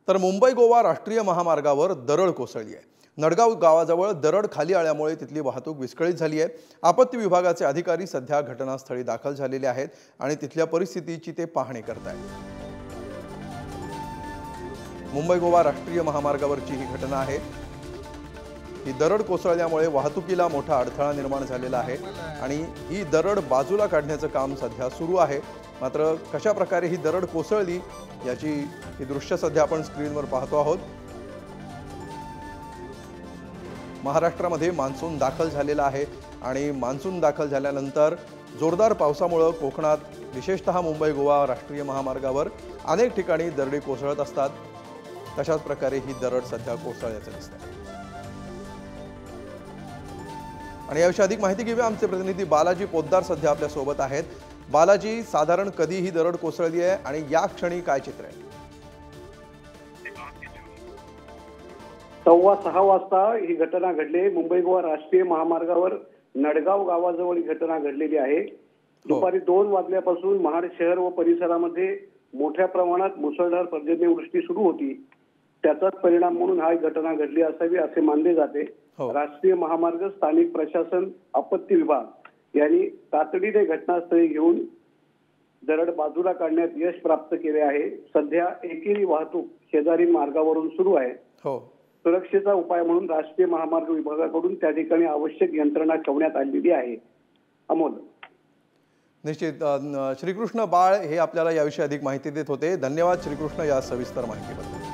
तर मुंबई गोवा राष्ट्रीय महामार्गावर दरड कोसळली आहे। नडगाव गावाजवळ दरड खाली आल्यामुळे तिथली वाहतूक विस्कळीत झाली आहे। आपत्ती विभागाचे अधिकारी सध्या घटनास्थळी दाखल झालेले आहेत आणि तिथल्या परिस्थितीची ते पाहणी करत आहेत। मुंबई गोवा राष्ट्रीय महामार्गावरची ही घटना आहे। ही दरड कोसळल्यामुळे वाहतुकीला मोठा अडथळा निर्माण झालेला आहे आणि ही दरड बाजूला काढण्याचं काम सध्या सुरू आहे। मात्र कशा प्रकारे ही दरड कोसळली याची ही दृश्य सध्या आपण स्क्रीनवर पाहतो आहोत। महाराष्ट्रामध्ये मान्सून दाखल झालेला आहे आणि मान्सून दाखल झाल्यानंतर जोरदार पावसामुळे कोकणात विशेषतः मुंबई गोवा राष्ट्रीय महामार्गावर अनेक ठिकाणी दरडी कोसळत असतात। तशाच प्रकारे ही दरड सध्या कोसळल्याचं दिसतंय आणि याविषयी अधिक माहिती घेऊया। आमचे प्रतिनिधी बालाजी पोद्दार सध्या आपल्या सोबत आहेत। बालाजी, साधारण कधी ही दरड कोसळली आहे आणि या क्षणी काय चित्र आहे? 6:15 वाजता ही घटना घडली। मुंबई गोवा राष्ट्रीय महामार्गावर नडगाव गावाजवळ ही घटना घडलेली आहे। दुपारी 2 वाजल्यापासून महाड शहर व परिसरामध्ये मोठ्या प्रमाणात मुसळधार पर्जन्यवृष्टी सुरू होती। त्याचाच परिणाम म्हणून ही घटना घडली असावी असे मानले जाते। राष्ट्रीय महामार्ग स्थानिक प्रशासन आपत्ती विभाग यांनी तातडीने घटनास्थळी घेऊन दरड बाजूला काढण्यात यश प्राप्त केले आहे। सध्या एकेरी वाहतूक शेजारी मार्गावरून सुरू आहे। सुरक्षेचा उपाय म्हणून राष्ट्रीय महामार्ग विभागाकडून त्या ठिकाणी आवश्यक यंत्रणा ठेवण्यात आलेली आहे। अमोल, निश्चित श्रीकृष्ण बाळ हे आपल्याला याविषयी अधिक माहिती देत होते। धन्यवाद श्रीकृष्ण या सविस्तर माहितीबद्दल।